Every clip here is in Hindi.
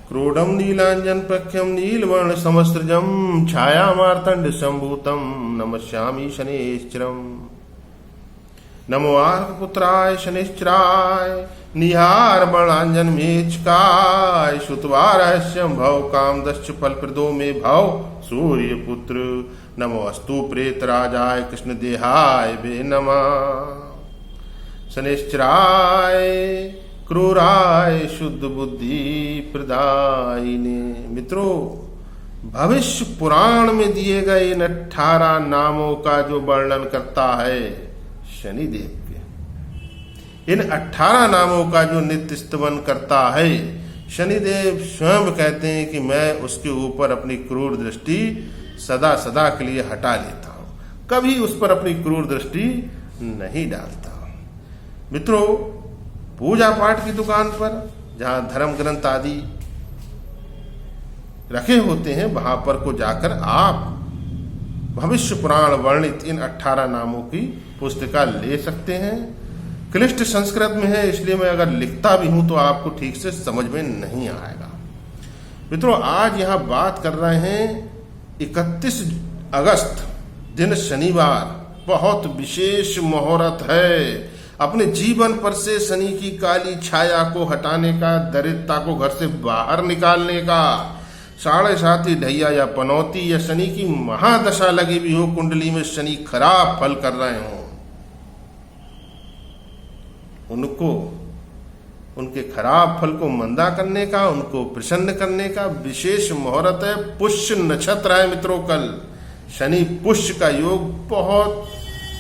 क्रोडम नीलांजन प्रख्यम नीलवर्ण समस्त्रजम छाया मार्तंड संभूतम नमस्यामि शनिश्चरम। नमो आर्कपुत्राय शनिश्चराय निहार वर्णांजन मेचकाय श्रुत्वा रहस्यम भव कामदश्च फलप्रदो मे भव सूर्यपुत्र। नमो अस्तु प्रेत राजाय कृष्ण देहाय वे नमः। शनिश्चराय क्रूराय शुद्ध बुद्धि प्रदायिने। मित्रों, भविष्य पुराण में दिए गए इन 18 नामों का जो वर्णन करता है शनिदेव के, इन 18 नामों का जो नित्य स्तवन करता है शनिदेव स्वयं कहते हैं कि मैं उसके ऊपर अपनी क्रूर दृष्टि सदा सदा के लिए हटा लेता हूं, कभी उस पर अपनी क्रूर दृष्टि नहीं डालता। मित्रों, पूजा पाठ की दुकान पर जहां धर्म ग्रंथ आदि रखे होते हैं वहां पर को जाकर आप भविष्य पुराण वर्णित इन 18 नामों की पुस्तिका ले सकते हैं। क्लिष्ट संस्कृत में है, इसलिए मैं अगर लिखता भी हूं तो आपको ठीक से समझ में नहीं आएगा। मित्रों, आज यहां बात कर रहे हैं 31 अगस्त दिन शनिवार, बहुत विशेष मुहूर्त है। अपने जीवन पर से शनि की काली छाया को हटाने का, दरिद्रता को घर से बाहर निकालने का, 7.5 ढैया या पनौती या शनि की महादशा लगी भी हो, कुंडली में शनि खराब फल कर रहे हो, उनको उनके खराब फल को मंदा करने का, उनको प्रसन्न करने का विशेष मुहूर्त है। पुष्य नक्षत्र है मित्रों कल। शनि पुष्य का योग बहुत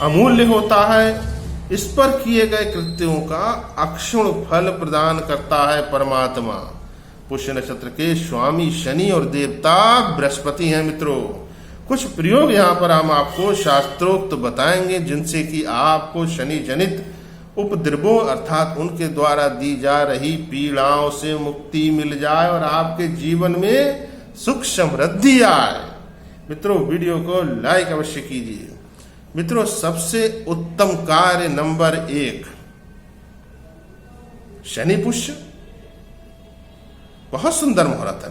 अमूल्य होता है। इस पर किए गए कृत्यों का अक्षुण फल प्रदान करता है परमात्मा। पुष्य नक्षत्र के स्वामी शनि और देवता बृहस्पति हैं। मित्रों, कुछ प्रयोग यहाँ पर हम आपको शास्त्रोक्त बताएंगे जिनसे कि आपको शनि जनित उपद्रवों अर्थात उनके द्वारा दी जा रही पीड़ाओं से मुक्ति मिल जाए और आपके जीवन में सुख समृद्धि आए। मित्रों, वीडियो को लाइक अवश्य कीजिए। मित्रों, सबसे उत्तम कार्य नंबर 1 शनि पुष्य, बहुत सुंदर मुहूर्त है।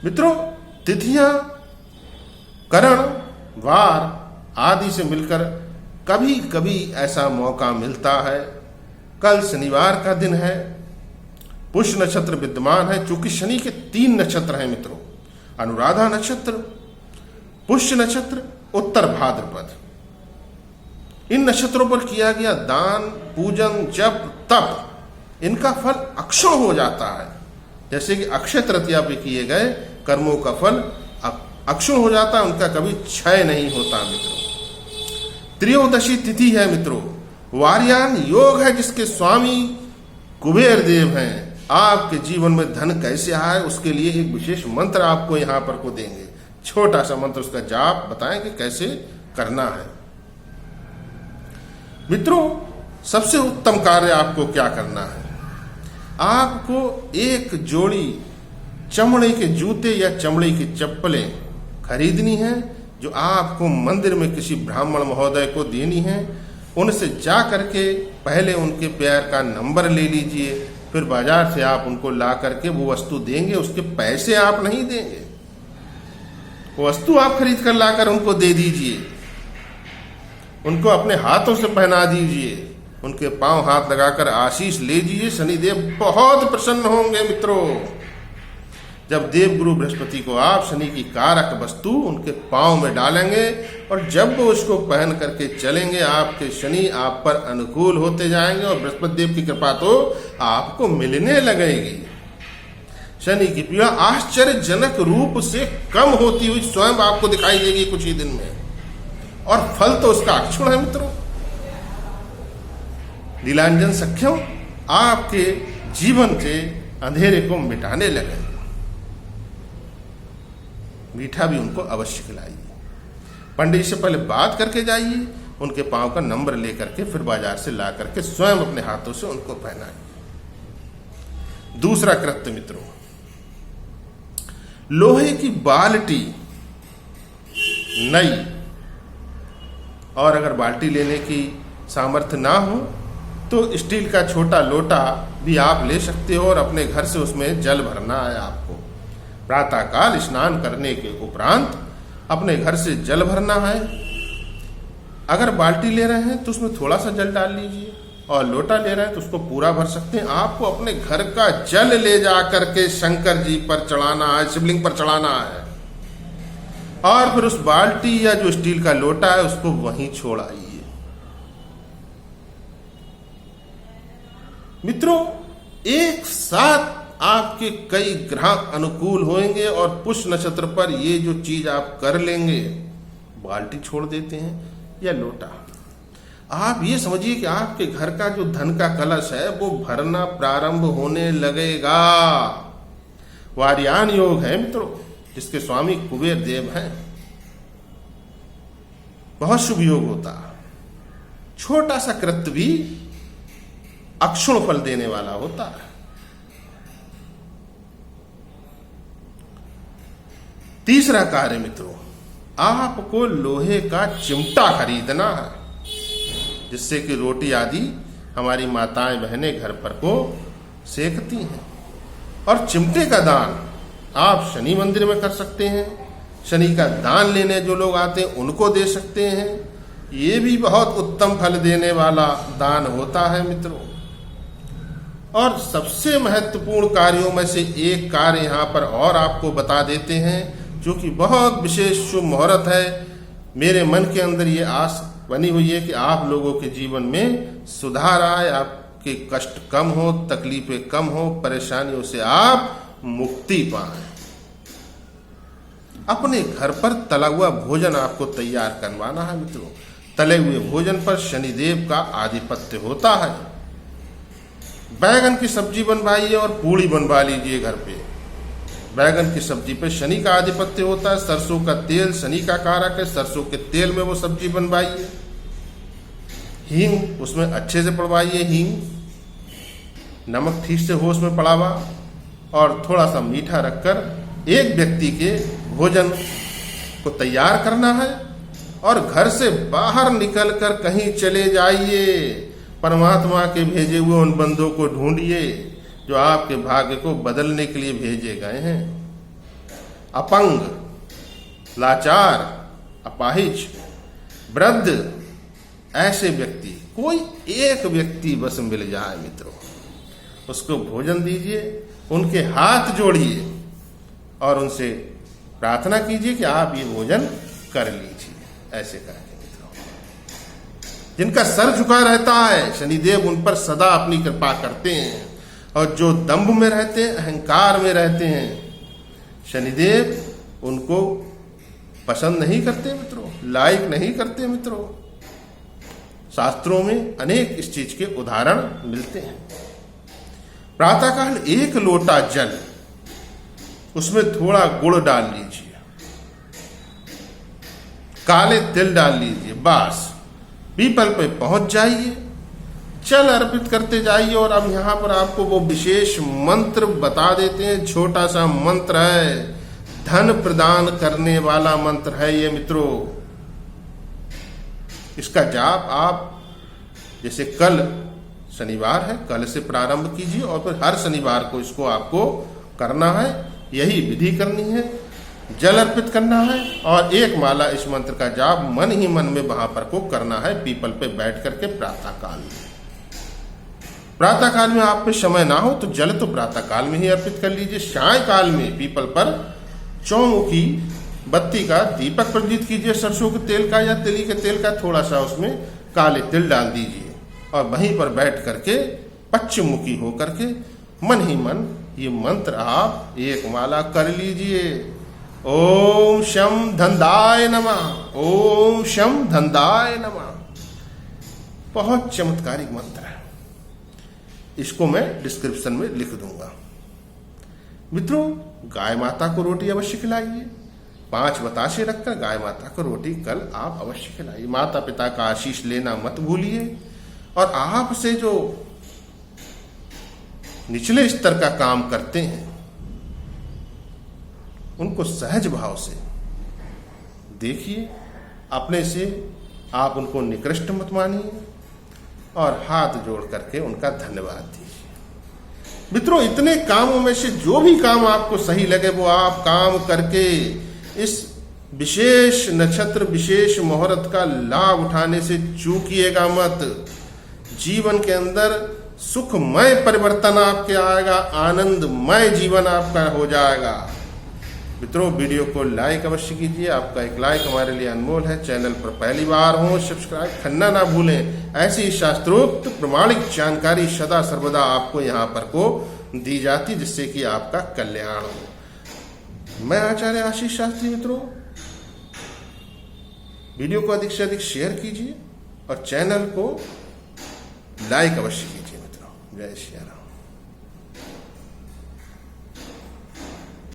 मित्रों, तिथियां करण वार आदि से मिलकर कभी कभी ऐसा मौका मिलता है। कल शनिवार का दिन है, पुष्य नक्षत्र विद्यमान है। चूंकि शनि के 3 नक्षत्र हैं मित्रों, अनुराधा नक्षत्र, पुष्य नक्षत्र, उत्तर भाद्रपद। इन नक्षत्रों पर किया गया दान, पूजन, जप, तप, इनका फल अक्षुण हो जाता है। जैसे कि अक्षय तृतीया पे किए गए कर्मों का फल अक्षुण हो जाता है, उनका कभी क्षय नहीं होता। मित्रों, त्रयोदशी तिथि है। मित्रों, वार्यान योग है जिसके स्वामी कुबेर देव हैं। आपके जीवन में धन कैसे आए उसके लिए एक विशेष मंत्र आपको यहां पर को देंगे, छोटा सा मंत्र, उसका जाप बताएंगे कैसे करना है। मित्रों, सबसे उत्तम कार्य आपको क्या करना है, आपको एक जोड़ी चमड़े के जूते या चमड़े की चप्पलें खरीदनी है जो आपको मंदिर में किसी ब्राह्मण महोदय को देनी है। उनसे जा करके पहले उनके पैर का नंबर ले लीजिए, फिर बाजार से आप उनको ला करके वो वस्तु देंगे। उसके पैसे आप नहीं देंगे, वो वस्तु आप खरीद कर लाकर उनको दे दीजिए, उनको अपने हाथों से पहना दीजिए, उनके पांव हाथ लगाकर आशीष लीजिए। शनिदेव बहुत प्रसन्न होंगे। मित्रों, जब देवगुरु बृहस्पति को आप शनि की कारक वस्तु उनके पांव में डालेंगे और जब वो उसको पहन करके चलेंगे, आपके शनि आप पर अनुकूल होते जाएंगे और बृहस्पति देव की कृपा तो आपको मिलने लगेगी। शनि की पीड़ा आश्चर्यजनक रूप से कम होती हुई स्वयं आपको दिखाई देगी कुछ ही दिन में, और फल तो उसका अक्षुण है। मित्रों, नीलांजन सख्यम आपके जीवन से अंधेरे को मिटाने लगे। मीठा भी उनको अवश्य खिलाइए। पंडित से पहले बात करके जाइए, उनके पांव का नंबर लेकर के फिर बाजार से ला करके स्वयं अपने हाथों से उनको पहनाइए। दूसरा कृत्य मित्रों, लोहे की बाल्टी नई, और अगर बाल्टी लेने की सामर्थ्य ना हो तो स्टील का छोटा लोटा भी आप ले सकते हो और अपने घर से उसमें जल भरना है आपको। प्रातःकाल स्नान करने के उपरांत अपने घर से जल भरना है। अगर बाल्टी ले रहे हैं तो उसमें थोड़ा सा जल डाल लीजिए, और लोटा ले रहे हैं तो उसको पूरा भर सकते हैं। आपको अपने घर का जल ले जा करके शंकर जी पर चढ़ाना है, शिवलिंग पर चढ़ाना है, और फिर उस बाल्टी या जो स्टील का लोटा है उसको वहीं छोड़ आइए। मित्रों, एक साथ आपके कई ग्रह अनुकूल होंगे और पुष्य नक्षत्र पर ये जो चीज आप कर लेंगे, बाल्टी छोड़ देते हैं या लोटा, आप ये समझिए कि आपके घर का जो धन का कलश है वो भरना प्रारंभ होने लगेगा। वार्यान योग है मित्रों, जिसके स्वामी कुबेर देव हैं, बहुत शुभ योग होता है। छोटा सा कृत्य भी अक्षुण फल देने वाला होता है। तीसरा कार्य मित्रों, आपको लोहे का चिमटा खरीदना है, जिससे कि रोटी आदि हमारी माताएं बहनें घर पर को सेकती हैं। और चिमटे का दान आप शनि मंदिर में कर सकते हैं। शनि का दान लेने जो लोग आते हैं उनको दे सकते हैं। ये भी बहुत उत्तम फल देने वाला दान होता है मित्रों। और सबसे महत्वपूर्ण कार्यों में से एक कार्य यहाँ पर और आपको बता देते हैं, जो कि बहुत विशेष शुभ मुहूर्त है। मेरे मन के अंदर ये आस बनी हुई है कि आप लोगों के जीवन में सुधार आए, आपके कष्ट कम हो, तकलीफें कम हो, परेशानियों से आप मुक्ति पाएं। अपने घर पर तला हुआ भोजन आपको तैयार करवाना है मित्रों। तले हुए भोजन पर शनिदेव का आधिपत्य होता है। बैगन की सब्जी बनवाइए और पूड़ी बनवा लीजिए घर पे। बैगन की सब्जी पे शनि का आधिपत्य होता है। सरसों का तेल शनि का कारक है, सरसों के तेल में वो सब्जी बनवाइए। हींग उसमें अच्छे से पड़वाइए, हींग, नमक ठीक से हो उसमें पड़ावा, और थोड़ा सा मीठा रखकर एक व्यक्ति के भोजन को तैयार करना है। और घर से बाहर निकलकर कहीं चले जाइए, परमात्मा के भेजे हुए उन बंदों को ढूंढिए जो आपके भाग्य को बदलने के लिए भेजे गए हैं। अपंग, लाचार, अपाहिज, वृद्ध, ऐसे व्यक्ति, कोई एक व्यक्ति बस मिल जाए मित्रों, उसको भोजन दीजिए, उनके हाथ जोड़िए और उनसे प्रार्थना कीजिए कि आप ये भोजन कर लीजिए। ऐसे करके मित्रों, जिनका सर झुका रहता है, शनिदेव उन पर सदा अपनी कृपा करते हैं। और जो दंभ में रहते हैं, अहंकार में रहते हैं, शनिदेव उनको पसंद नहीं करते मित्रों, लाइक नहीं करते मित्रों। शास्त्रों में अनेक इस चीज के उदाहरण मिलते हैं। प्रातःकाल एक लोटा जल, उसमें थोड़ा गुड़ डाल लीजिए, काले तिल डाल लीजिए, बस पीपल पे पहुंच जाइए, जल अर्पित करते जाइए। और अब यहां पर आपको वो विशेष मंत्र बता देते हैं। छोटा सा मंत्र है, धन प्रदान करने वाला मंत्र है ये मित्रों। इसका जाप आप जैसे कल शनिवार है, कल से प्रारंभ कीजिए और फिर हर शनिवार को इसको आपको करना है। यही विधि करनी है, जल अर्पित करना है और एक माला इस मंत्र का जाप मन ही मन में वहां पर को करना है, पीपल पे बैठ करके प्रातःकाल में। प्रातःकाल में आप पे समय ना हो तो जल तो प्रातःकाल में ही अर्पित कर लीजिए। सायंकाल में पीपल पर चौमुखी बत्ती का दीपक प्रज्वलित कीजिए, सरसों के तेल का या तिली के तेल का, थोड़ा सा उसमें काले तिल डाल दीजिए और वहीं पर बैठ करके पश्चिम मुखी हो करके मन ही मन ये मंत्र आप एक माला कर लीजिए। ओम शम धंधाय नमः, ओम शम धंधाय नमः। बहुत चमत्कारिक मंत्र है, इसको मैं डिस्क्रिप्शन में लिख दूंगा। मित्रों, गाय माता को रोटी अवश्य खिलाइए। 5 बताशे रखकर गाय माता को रोटी कल आप अवश्य खिलाइए। माता पिता का आशीष लेना मत भूलिए। और आपसे जो निचले स्तर का काम करते हैं उनको सहज भाव से देखिए, अपने से आप उनको निकृष्ट मत मानिए। और हाथ जोड़ करके उनका धन्यवाद दीजिए। मित्रों, इतने कामों में से जो भी काम आपको सही लगे वो आप काम करके इस विशेष नक्षत्र, विशेष मुहूर्त का लाभ उठाने से चूकिएगा मत। जीवन के अंदर सुखमय परिवर्तन आपके आएगा, आनंदमय जीवन आपका हो जाएगा। मित्रों, वीडियो को लाइक अवश्य कीजिए, आपका एक लाइक हमारे लिए अनमोल है। चैनल पर पहली बार हो सब्सक्राइब करना ना भूलें। ऐसी शास्त्रोक्त प्रमाणिक जानकारी सदा सर्वदा आपको यहाँ पर को दी जाती, जिससे कि आपका कल्याण हो। मैं आचार्य आशीष शास्त्री। मित्रों, वीडियो को अधिक से अधिक शेयर कीजिए और चैनल को लाइक अवश्य कीजिए। मित्रों, जय श्री राम।